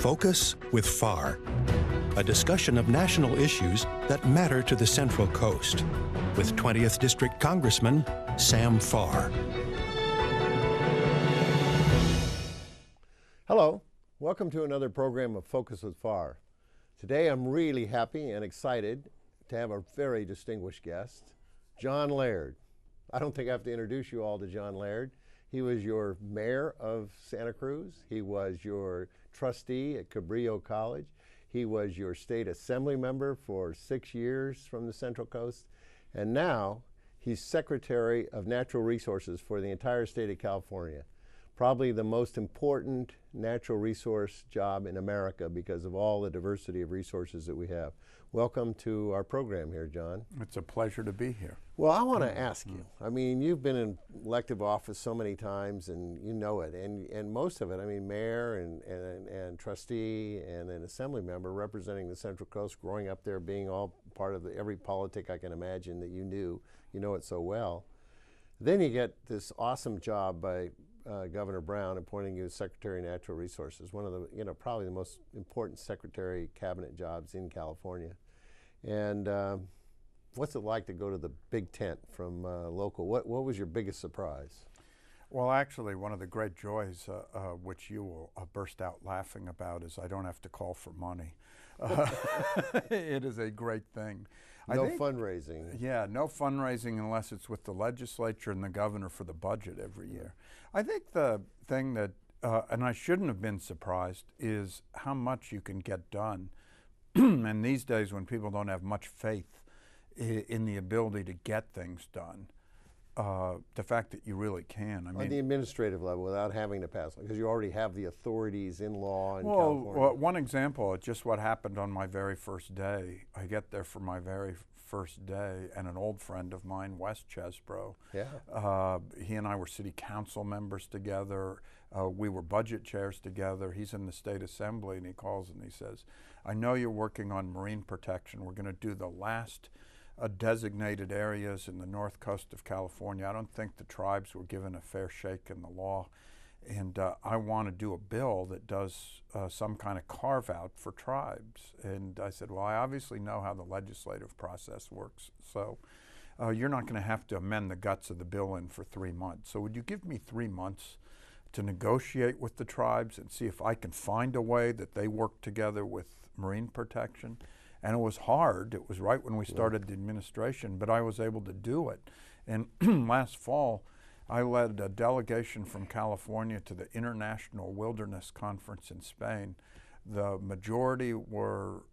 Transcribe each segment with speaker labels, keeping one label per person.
Speaker 1: Focus with Farr, a discussion of national issues that matter to the Central Coast, with 20th District Congressman Sam Farr.
Speaker 2: Hello, welcome to another program of Focus with Farr. Today I'm really happy and excited to have a very distinguished guest, John Laird. I don't think I have to introduce you all to John Laird. He was your mayor of Santa Cruz. He was your trustee at Cabrillo College. He was your state assembly member for 6 years from the Central Coast. And now he's Secretary of Natural Resources for the entire state of California. Probably the most important natural resource job in America because of all the diversity of resources that we have. Welcome to our program here, John.
Speaker 3: It's a pleasure to be here.
Speaker 2: Well, I want to ask you, I mean, you've been in elective office so many times and you know it, and most of it, I mean, mayor and trustee and an assembly member representing the Central Coast, growing up there, being all part of every politic I can imagine that you know it so well. Then you get this awesome job by Governor Brown appointing you as Secretary of Natural Resources, one of the, probably the most important secretary cabinet jobs in California. And what's it like to go to the big tent from local? What was your biggest surprise?
Speaker 3: Well, actually, one of the great joys, which you will burst out laughing about, is I don't have to call for money. It is a great thing.
Speaker 2: No fundraising.
Speaker 3: Yeah, no fundraising unless it's with the legislature and the governor for the budget every year. I think the thing that, and I shouldn't have been surprised, is how much you can get done. And these days when people don't have much faith in the ability to get things done, the fact that you really can. I mean,
Speaker 2: on the administrative level, without having to pass, because you already have the authorities in law in California.
Speaker 3: Well, one example, just what happened on my very first day. I get there for my very first day, and an old friend of mine, Wes Chesbro, he and I were city council members together. We were budget chairs together. He's in the state assembly, and he calls and he says, I know you're working on marine protection. We're going to do the last designated areas in the north coast of California. I don't think the tribes were given a fair shake in the law, and I want to do a bill that does some kind of carve out for tribes. And I said, well, I obviously know how the legislative process works, so you're not going to have to amend the guts of the bill in for 3 months. So would you give me 3 months to negotiate with the tribes and see if I can find a way that they work together with marine protection? And it was hard. It was right when we started the administration, but I was able to do it. And last fall, I led a delegation from California to the International Wilderness Conference in Spain. The majority were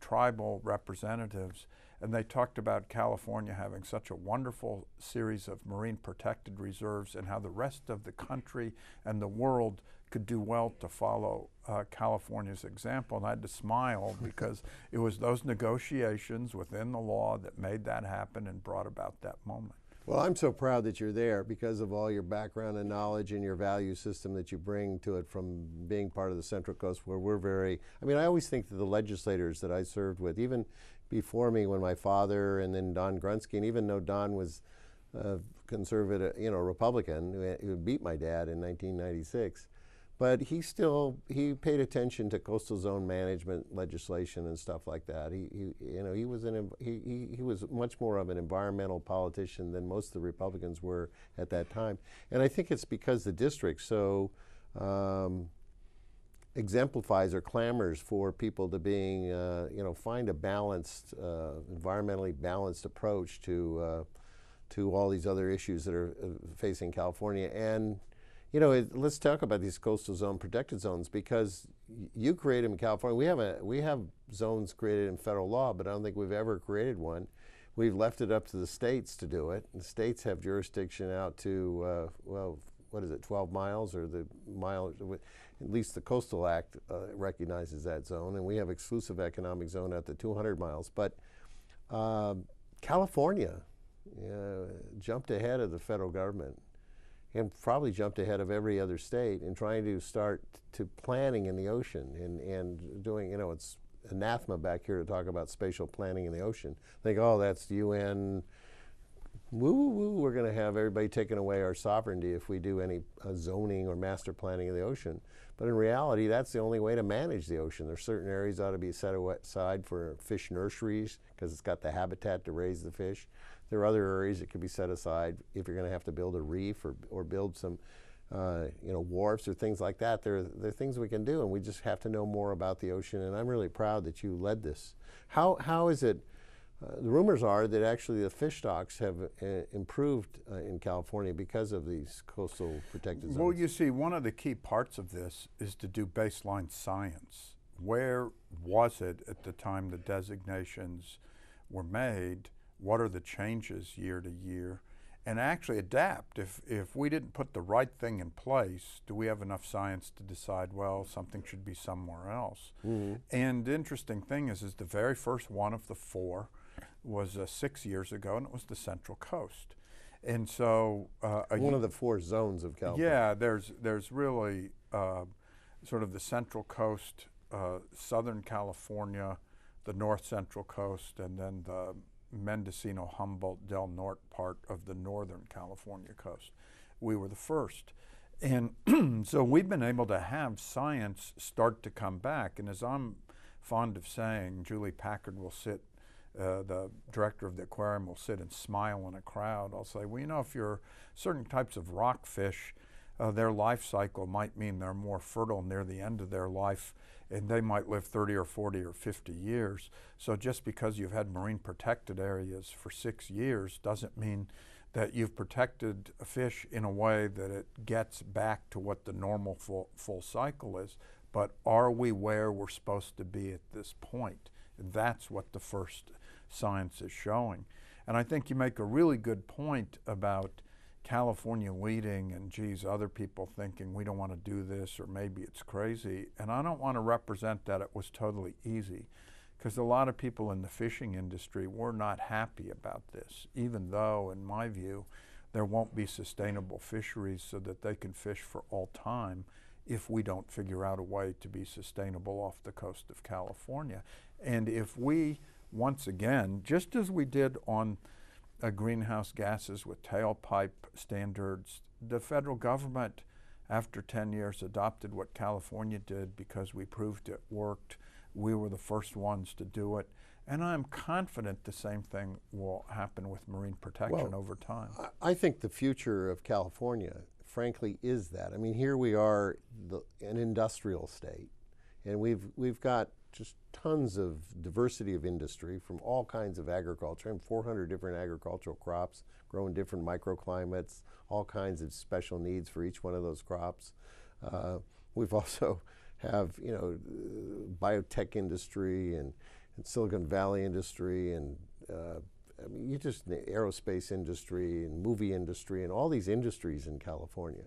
Speaker 3: tribal representatives, and they talked about California having such a wonderful series of marine protected reserves and how the rest of the country and the world could do well to follow California's example. And I had to smile because it was those negotiations within the law that made that happen and brought about that moment.
Speaker 2: Well, I'm so proud that you're there because of all your background and knowledge and your value system that you bring to it from being part of the Central Coast, where we're very, I mean, I always think that the legislators that I served with, even before me when my father and then Don Grunsky, and even though Don was conservative, Republican, who beat my dad in 1996, but he paid attention to coastal zone management legislation and stuff like that. He was much more of an environmental politician than most of the Republicans were at that time. And I think it's because the district so exemplifies or clamors for people to being, find a balanced, environmentally balanced approach to all these other issues that are facing California. And let's talk about these coastal zone protected zones, because you create them in California. We have zones created in federal law, but I don't think we've ever created one. We've left it up to the states to do it. The states have jurisdiction out to, 12 miles, or the mile, at least the Coastal Act recognizes that zone, and we have exclusive economic zone out to 200 miles. But California jumped ahead of the federal government, and probably jumped ahead of every other state in trying to start to planning in the ocean and doing, it's anathema back here to talk about spatial planning in the ocean. Think, oh, that's UN woo, woo, woo, we're going to have everybody taking away our sovereignty if we do any zoning or master planning of the ocean. But in reality, that's the only way to manage the ocean. There's certain areas that ought to be set aside for fish nurseries because it's got the habitat to raise the fish. There are other areas that could be set aside if you're going to have to build a reef or build some wharfs or things like that. There are things we can do, and we just have to know more about the ocean, and I'm really proud that you led this. How is it, the rumors are that actually the fish stocks have improved in California because of these coastal protected zones?
Speaker 3: Well, you see, one of the key parts of this is to do baseline science. Where was it at the time the designations were made? What are the changes year to year? And actually adapt. If we didn't put the right thing in place, do we have enough science to decide, well, something should be somewhere else? Mm-hmm. And the interesting thing is the very first one of the 4 was 6 years ago, and it was the Central Coast. And so
Speaker 2: one of the 4 zones of California.
Speaker 3: Yeah, there's really sort of the Central Coast, Southern California, the North Central Coast, and then the Mendocino, Humboldt, Del Norte part of the Northern California coast. We were the first. And so we've been able to have science start to come back. And as I'm fond of saying, Julie Packard will sit, the director of the aquarium will sit and smile in a crowd. I'll say, well, you know, if you're certain types of rockfish, their life cycle might mean they're more fertile near the end of their life, and they might live 30 or 40 or 50 years. So just because you've had marine protected areas for 6 years doesn't mean that you've protected a fish in a way that it gets back to what the normal full cycle is. But are we where we're supposed to be at this point? And that's what the first science is showing. And I think you make a really good point about California leading and, geez, other people thinking we don't want to do this or maybe it's crazy. And I don't want to represent that it was totally easy, because a lot of people in the fishing industry were not happy about this, even though, in my view, there won't be sustainable fisheries so that they can fish for all time if we don't figure out a way to be sustainable off the coast of California. And if we, once again, just as we did on greenhouse gases with tailpipe standards, the federal government, after 10 years, adopted what California did because we proved it worked. We were the first ones to do it. And I'm confident the same thing will happen with marine protection over time.
Speaker 2: I think the future of California, frankly, is that. I mean, here we are, an industrial state, and we've got just tons of diversity of industry from all kinds of agriculture, and 400 different agricultural crops grow in different microclimates, all kinds of special needs for each one of those crops. We've also have, you know, biotech industry and Silicon Valley industry and I mean, you just aerospace industry and movie industry and all these industries in California.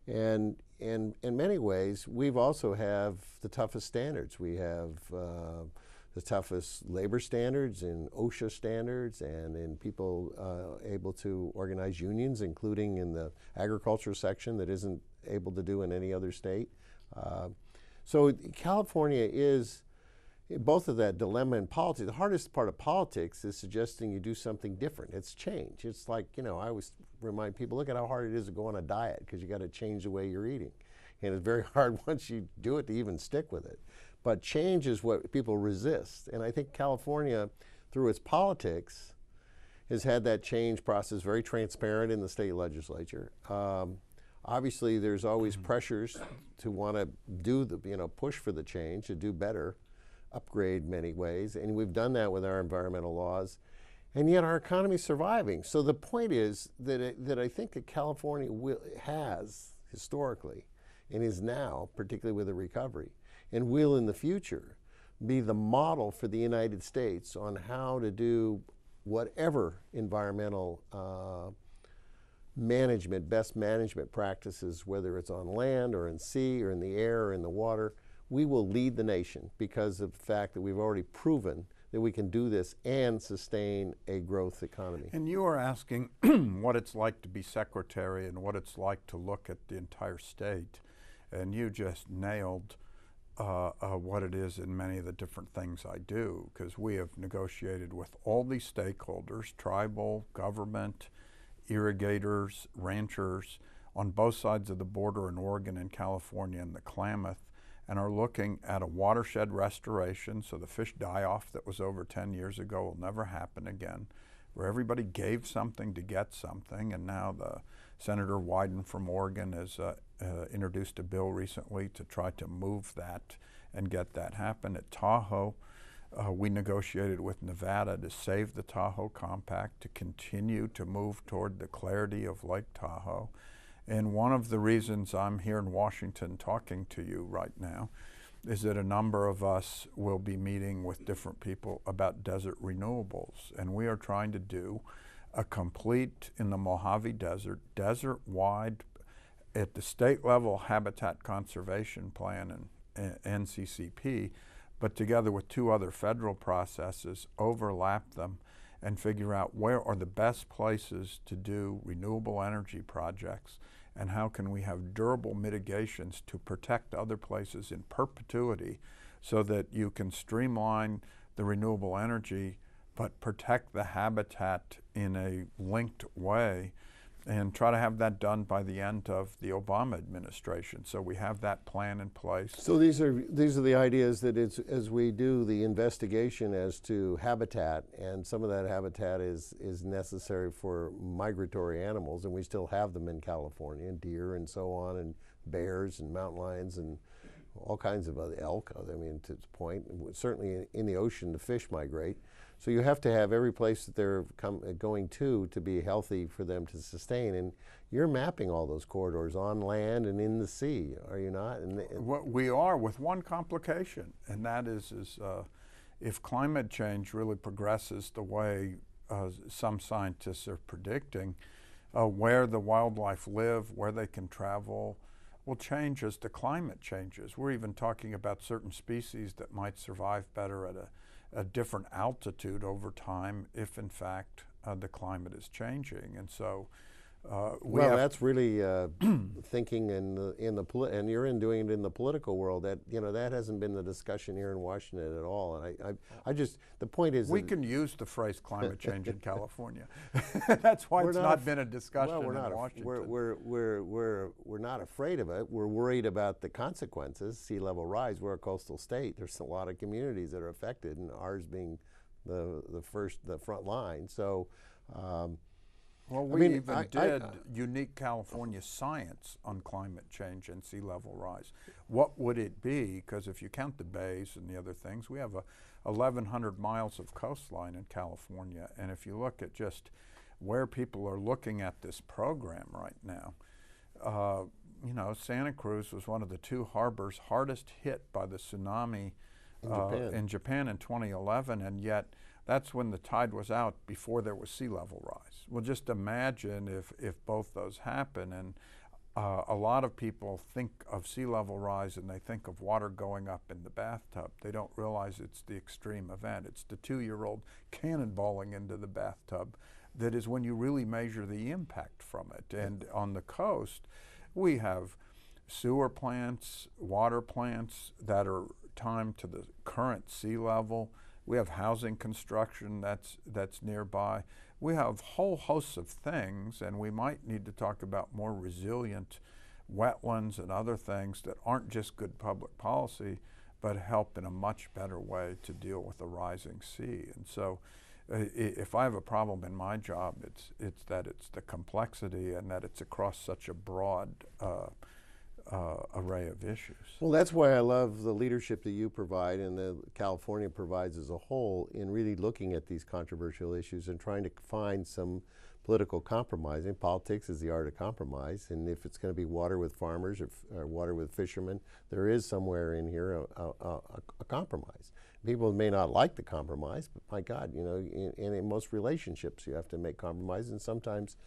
Speaker 2: And in many ways, we've also have the toughest standards. We have the toughest labor standards and OSHA standards, and in people able to organize unions, including in the agriculture section that isn't able to do in any other state. So California is both of that dilemma in politics. The hardest part of politics is suggesting you do something different. It's change. It's like, you know, I always remind people, look at how hard it is to go on a diet, because you got to change the way you're eating. And it's very hard once you do it to even stick with it. But change is what people resist. And I think California, through its politics, has had that change process very transparent in the state legislature. Obviously, there's always pressures to want to do the, you know, push for the change, to do better, upgrade many ways, and we've done that with our environmental laws, and yet our economy is surviving. So the point is that I think that California has historically, and is now, particularly with the recovery, and will in the future be the model for the United States on how to do whatever environmental management, best management practices, whether it's on land or in sea or in the air or in the water. We will lead the nation because of the fact that we've already proven that we can do this and sustain a growth economy.
Speaker 3: And you are asking what it's like to be secretary and what it's like to look at the entire state. And you just nailed what it is in many of the different things I do, because we have negotiated with all these stakeholders, tribal, government, irrigators, ranchers, on both sides of the border in Oregon and California and the Klamath, and are looking at a watershed restoration, so the fish die-off that was over 10 years ago will never happen again, where everybody gave something to get something, and now the Senator Wyden from Oregon has introduced a bill recently to try to move that and get that happen. At Tahoe, we negotiated with Nevada to save the Tahoe Compact, to continue to move toward the clarity of Lake Tahoe. And one of the reasons I'm here in Washington talking to you right now is that a number of us will be meeting with different people about desert renewables. And we are trying to do a complete, in the Mojave Desert, desert-wide, at the state level, habitat conservation plan and NCCP, but together with 2 other federal processes, overlap them and figure out where are the best places to do renewable energy projects, and how can we have durable mitigations to protect other places in perpetuity, so that you can streamline the renewable energy but protect the habitat in a linked way, and try to have that done by the end of the Obama administration. So we have that plan in place.
Speaker 2: So these are the ideas that as we do the investigation as to habitat, and some of that habitat is necessary for migratory animals, and we still have them in California, deer and so on, and bears and mountain lions and all kinds of other elk. I mean, to the point, certainly in the ocean, the fish migrate. So you have to have every place that they're going to be healthy for them to sustain. And you're mapping all those corridors on land and in the sea, are you not?
Speaker 3: What we are, with one complication, and that is if climate change really progresses the way some scientists are predicting, where the wildlife live, where they can travel, will change as the climate changes. We're even talking about certain species that might survive better at a different altitude over time if, in fact, the climate is changing. And so
Speaker 2: well, that's really thinking and you're doing it in the political world. That that hasn't been the discussion here in Washington at all. And I just, the point is
Speaker 3: we can use the phrase climate change in California. That's why it's not been a discussion in Washington.
Speaker 2: We're not afraid of it. We're worried about the consequences. Sea level rise. We're a coastal state. There's a lot of communities that are affected, and ours being the front line. So.
Speaker 3: Well, we even did unique California science on climate change and sea level rise. What would it be? Because if you count the bays and the other things, we have 1,100 miles of coastline in California. And if you look at just where people are looking at this program right now, Santa Cruz was one of the 2 harbors hardest hit by the tsunami in Japan in 2011, and yet that's when the tide was out before there was sea level rise. Well, just imagine if both those happen. And a lot of people think of sea level rise and they think of water going up in the bathtub. They don't realize it's the extreme event. It's the 2-year-old cannonballing into the bathtub that is when you really measure the impact from it. And on the coast, we have sewer plants, water plants that are timed to the current sea level. We have housing construction that's nearby. We have whole hosts of things, and we might need to talk about more resilient wetlands and other things that aren't just good public policy, but help in a much better way to deal with a rising sea. And so if I have a problem in my job, it's that it's the complexity and that it's across such a broad array of issues.
Speaker 2: Well, that's why I love the leadership that you provide and that California provides as a whole in really looking at these controversial issues and trying to find some political compromise. And politics is the art of compromise, and if it's going to be water with farmers or water with fishermen, there is somewhere in here a compromise. People may not like the compromise, but my God, in most relationships you have to make compromises, and sometimes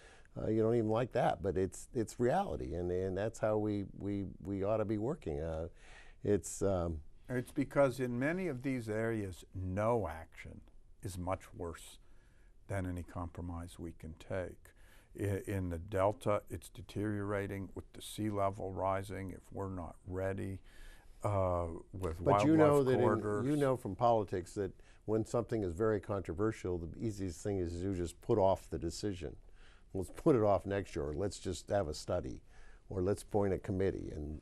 Speaker 2: you don't even like that, but it's reality, and that's how we ought to be working. It's
Speaker 3: because in many of these areas, no action is much worse than any compromise we can take. In the Delta, it's deteriorating with the sea level rising if we're not ready. with
Speaker 2: but
Speaker 3: wildlife
Speaker 2: you know that
Speaker 3: corridors.
Speaker 2: you know from politics that when something is very controversial, the easiest thing is to just put off the decision. Let's put it off next year, or let's just have a study, or let's appoint a committee, and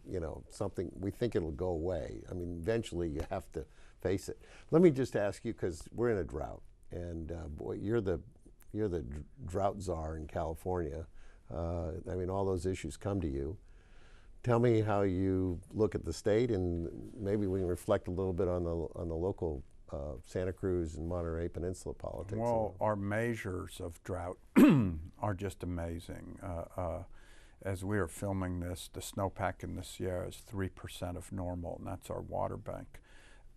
Speaker 2: something, we think it'll go away. I mean, eventually you have to face it. Let me just ask you, because we're in a drought, and boy, you're the drought czar in California. I mean, all those issues come to you. Tell me how you look at the state, and maybe we can reflect a little bit on the local Santa Cruz and Monterey Peninsula politics.
Speaker 3: Well, our measures of drought are just amazing. As we are filming this, the snowpack in the Sierra is 3% of normal, and that's our water bank.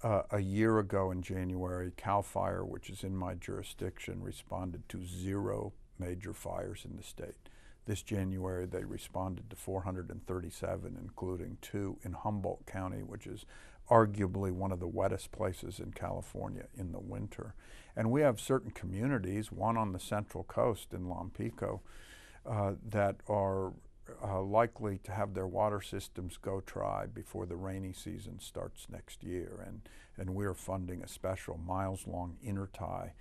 Speaker 3: A year ago in January, CAL FIRE, which is in my jurisdiction, responded to 0 major fires in the state. This January, they responded to 437, including 2 in Humboldt County, which is arguably one of the wettest places in California in the winter. And we have certain communities, one on the Central Coast in Lompico, that are likely to have their water systems go dry before the rainy season starts next year. And we're funding a special miles-long intertie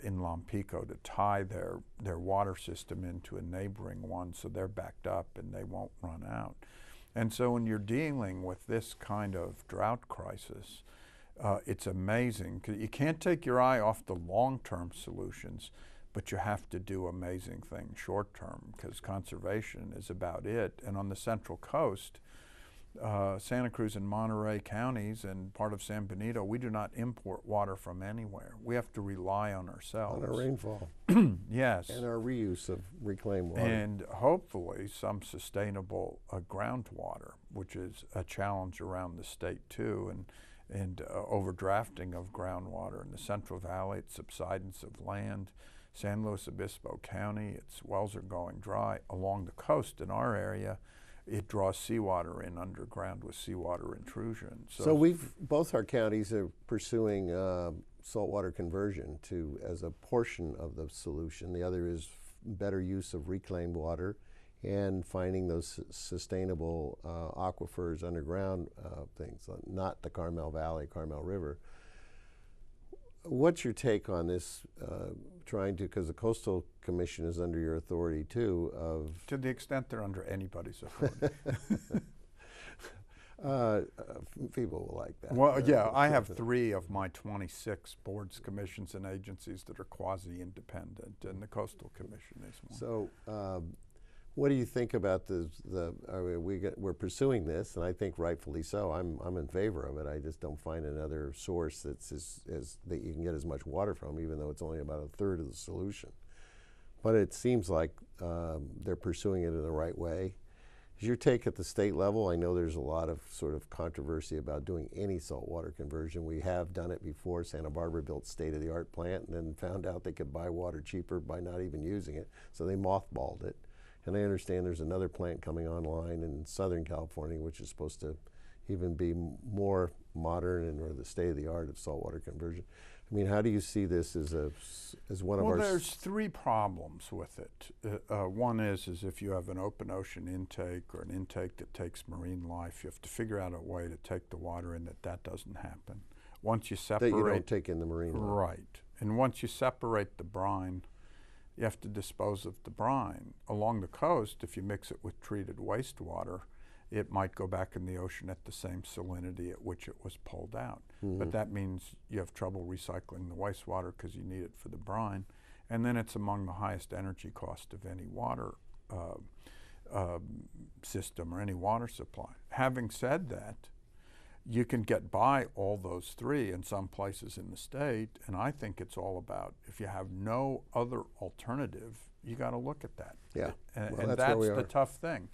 Speaker 3: in Lompico to tie their water system into a neighboring one so they're backed up and they won't run out. And so when you're dealing with this kind of drought crisis, it's amazing. You can't take your eye off the long-term solutions, but you have to do amazing things short-term, because conservation is about it. And on the Central Coast, Santa Cruz and Monterey counties and part of San Benito, we do not import water from anywhere. We have to rely on ourselves.
Speaker 2: On our rainfall.
Speaker 3: Yes.
Speaker 2: And our reuse of reclaimed water.
Speaker 3: And hopefully some sustainable groundwater, which is a challenge around the state too, and overdrafting of groundwater in the Central Valley, it's subsidence of land. San Luis Obispo County, its wells are going dry. Along the coast in our area, it draws seawater in underground with seawater intrusion.
Speaker 2: So both our counties are pursuing saltwater conversion as a portion of the solution. The other is better use of reclaimed water and finding those sustainable aquifers underground things, not the Carmel Valley, Carmel River. What's your take on this, because the Coastal Commission is under your authority too,
Speaker 3: to the extent they're under anybody's authority.
Speaker 2: People will like that.
Speaker 3: Well, yeah, I have 3 of my 26 boards, commissions, and agencies that are quasi-independent, and the Coastal Commission is one.
Speaker 2: So, what do you think about we're pursuing this, and I think rightfully so. I'm in favor of it. I just don't find another source that you can get as much water from, even though it's only about 1/3 of the solution. But it seems like they're pursuing it in the right way. Is your take at the state level? I know there's a lot of sort of controversy about doing any saltwater conversion. We have done it before. Santa Barbara built state-of-the-art plant and then found out they could buy water cheaper by not even using it, so they mothballed it. And I understand there's another plant coming online in Southern California, which is supposed to even be more modern or the state-of-the-art of saltwater conversion. I mean, how do you see this as one of our...
Speaker 3: Well, there's 3 problems with it. One is if you have an open ocean intake or an intake that takes marine life, you have to figure out a way to take the water in that doesn't happen. Once you separate...
Speaker 2: That you don't take in the marine life.
Speaker 3: Right. And once you separate the brine, you have to dispose of the brine. Along the coast, if you mix it with treated wastewater, it might go back in the ocean at the same salinity at which it was pulled out. Mm-hmm. But that means you have trouble recycling the wastewater because you need it for the brine. And then it's among the highest energy cost of any water system or any water supply. Having said that, you can get by all those 3 in some places in the state, and I think it's all about, if you have no other alternative, you got to look at that.
Speaker 2: Yeah,
Speaker 3: and that's the tough thing.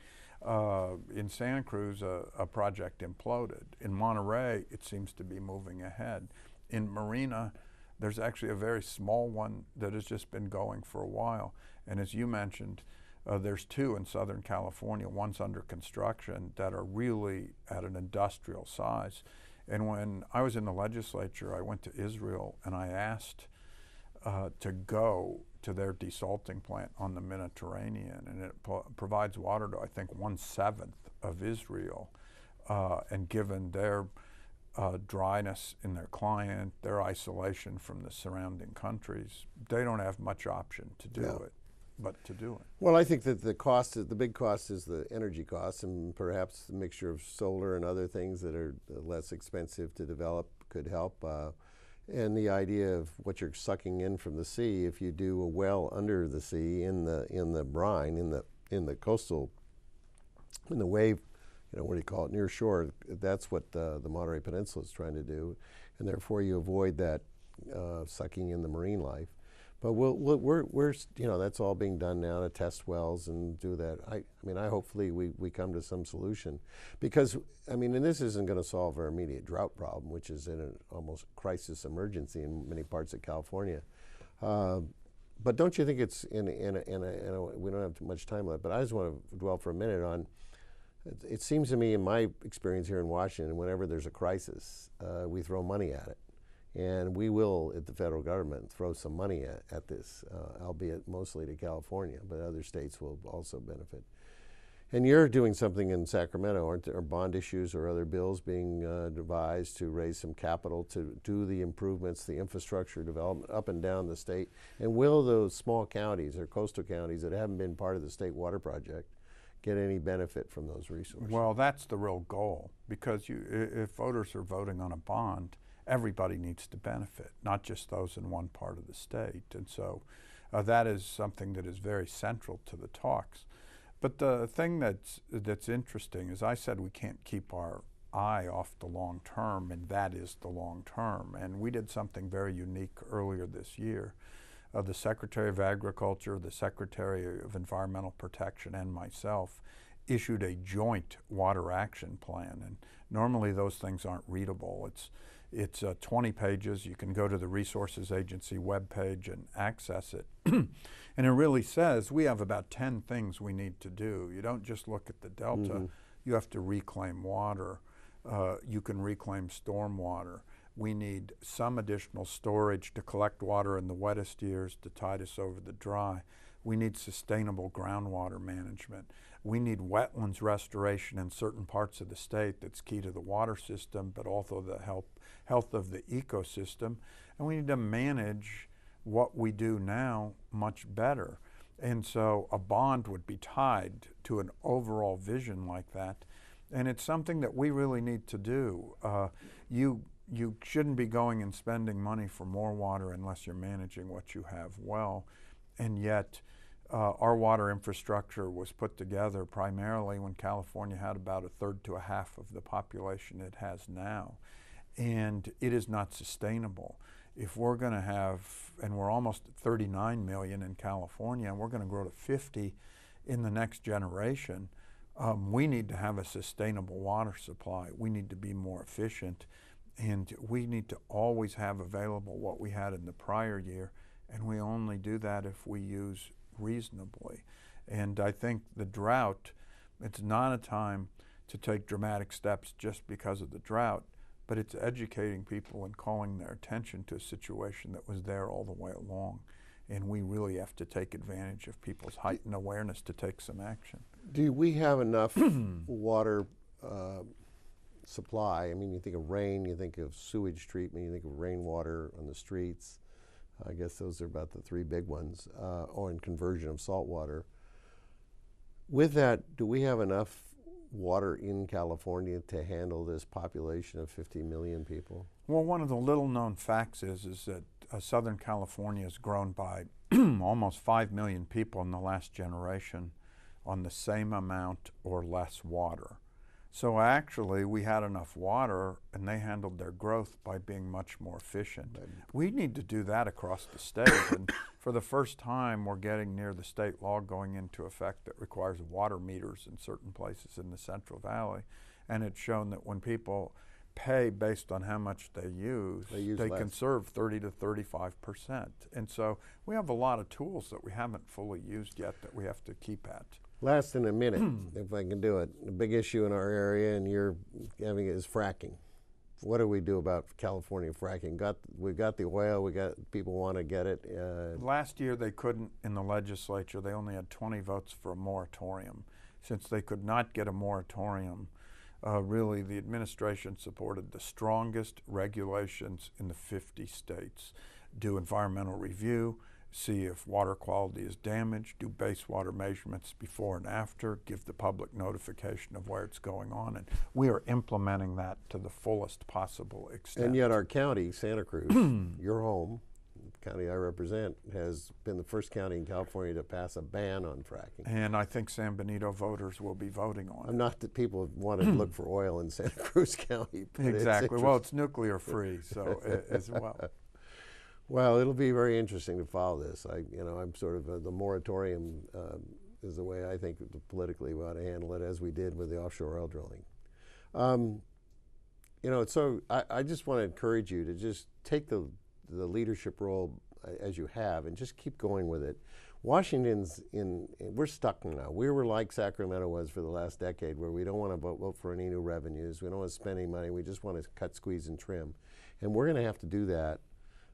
Speaker 3: In Santa Cruz, a project imploded. In Monterey, it seems to be moving ahead. In Marina, there's actually a very small one that has just been going for a while. And as you mentioned, there's 2 in Southern California. One's under construction that are really at an industrial size. And when I was in the legislature, I went to Israel and I asked to go to their desalting plant on the Mediterranean, and it provides water to, I think, 1/7 of Israel. and given their dryness in their climate, their isolation from the surrounding countries, they don't have much option to do it, but to do it.
Speaker 2: Well, I think that the big cost is the energy costs, and perhaps the mixture of solar and other things that are less expensive to develop could help. And the idea of what you're sucking in from the sea, if you do a well under the sea in the brine, in the coastal, in the wave, what do you call it, near shore, that's what the Monterey Peninsula is trying to do, and therefore you avoid that sucking in the marine life. But we're that's all being done now to test wells and do that. I hopefully we come to some solution, because and this isn't going to solve our immediate drought problem, which is in an almost crisis emergency in many parts of California. But don't you think it's we don't have too much time left, but I just want to dwell for a minute on. It seems to me, in my experience here in Washington, whenever there's a crisis, we throw money at it. And we will, at the federal government, throw some money at this, albeit mostly to California, but other states will also benefit. And you're doing something in Sacramento, aren't there? Are bond issues or other bills being devised to raise some capital to do the improvements, the infrastructure development up and down the state? And will those small counties or coastal counties that haven't been part of the state water project get any benefit from those resources?
Speaker 3: Well, that's the real goal, because if voters are voting on a bond, everybody needs to benefit, not just those in one part of the state. And so that is something that is very central to the talks. But the thing that's interesting is, I said we can't keep our eye off the long term, and that is the long term. And we did something very unique earlier this year. The Secretary of Agriculture, the Secretary of Environmental Protection, and myself issued a joint water action plan. And normally those things aren't readable. It's 20 pages. You can go to the Resources Agency webpage and access it. And it really says we have about 10 things we need to do. You don't just look at the delta. Mm-hmm. You have to reclaim water. You can reclaim storm water. We need some additional storage to collect water in the wettest years to tide us over the dry. We need sustainable groundwater management. We need wetlands restoration in certain parts of the state that's key to the water system, but also the health of the ecosystem. And we need to manage what we do now much better. And so a bond would be tied to an overall vision like that. And it's something that we really need to do. You shouldn't be going and spending money for more water unless you're managing what you have well. And yet, our water infrastructure was put together primarily when California had about a third to a half of the population it has now. And it is not sustainable. If we're going to have, and we're almost at 39 million in California, and we're going to grow to 50 in the next generation, we need to have a sustainable water supply. We need to be more efficient. And we need to always have available what we had in the prior year, and we only do that if we use reasonably. And I think the drought, it's not a time to take dramatic steps just because of the drought, but it's educating people and calling their attention to a situation that was there all the way along. And we really have to take advantage of people's heightened awareness to take some action.
Speaker 2: Do we have enough water supply? You think of rain, you think of sewage treatment, you think of rainwater on the streets. I guess those are about the three big ones, or in conversion of salt water. With that, do we have enough water in California to handle this population of 50 million people?
Speaker 3: Well, one of the little known facts is that Southern California has grown by almost 5 million people in the last generation on the same amount or less water. So actually, we had enough water, and they handled their growth by being much more efficient. We need to do that across the state, and for the first time, we're getting near the state law going into effect that requires water meters in certain places in the Central Valley. And it's shown that when people pay based on how much they use they conserve 30 to 35%. And so we have a lot of tools that we haven't fully used yet that we have to keep at.
Speaker 2: Last in a minute, if I can do it. A big issue in our area, and you're having it, is fracking. What do we do about California fracking? We've got the oil, people want to get it.
Speaker 3: Last year they couldn't in the legislature. They only had 20 votes for a moratorium. Since they could not get a moratorium, really the administration supported the strongest regulations in the 50 states. Do environmental review, see if water quality is damaged, do base water measurements before and after, give the public notification of where it's going on, and we are implementing that to the fullest possible extent.
Speaker 2: And yet our county, Santa Cruz, your home, the county I represent, has been the first county in California to pass a ban on fracking.
Speaker 3: And I think San Benito voters will be voting on it.
Speaker 2: Not that people want to look for oil in Santa Cruz County.
Speaker 3: Exactly. Well, it's nuclear free, so as well.
Speaker 2: Well, it'll be very interesting to follow this. I'm sort of the moratorium is the way I think politically we ought to handle it, as we did with the offshore oil drilling. So I just want to encourage you to just take the leadership role as you have and just keep going with it. Washington's we're stuck now. We were like Sacramento was for the last decade, where we don't want to vote for any new revenues. We don't want to spend any money. We just want to cut, squeeze, and trim. And we're going to have to do that.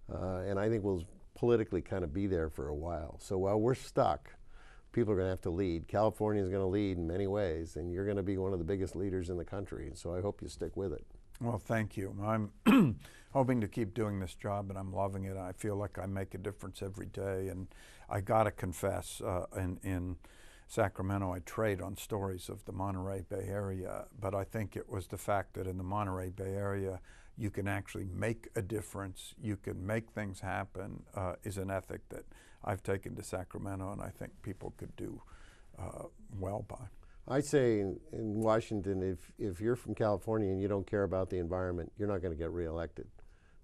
Speaker 2: And I think we'll politically kind of be there for a while. So while we're stuck, people are going to have to lead. California is going to lead in many ways, and you're going to be one of the biggest leaders in the country. And so I hope you stick with it.
Speaker 3: Well, thank you. I'm hoping to keep doing this job, and I'm loving it. I feel like I make a difference every day. And I got to confess, in Sacramento, I trade on stories of the Monterey Bay Area, but I think it was the fact that in the Monterey Bay Area, you can actually make a difference, you can make things happen, is an ethic that I've taken to Sacramento, and I think people could do well by.
Speaker 2: I say in Washington, if you're from California and you don't care about the environment, you're not going to get reelected.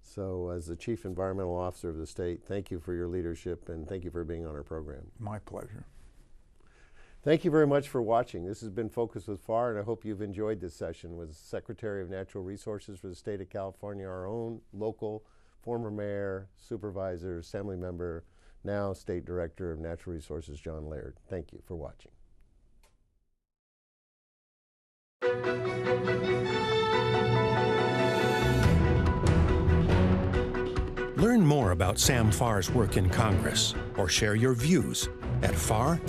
Speaker 2: So as the Chief Environmental Officer of the state, thank you for your leadership, and thank you for being on our program.
Speaker 3: My pleasure.
Speaker 2: Thank you very much for watching. This has been Focus with Farr, and I hope you've enjoyed this session with Secretary of Natural Resources for the state of California, our own local former mayor, supervisor, assembly member, now State Director of Natural Resources, John Laird. Thank you for watching.
Speaker 1: Learn more about Sam Farr's work in Congress, or share your views at farr.house.gov,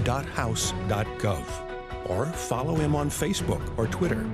Speaker 1: or follow him on Facebook or Twitter.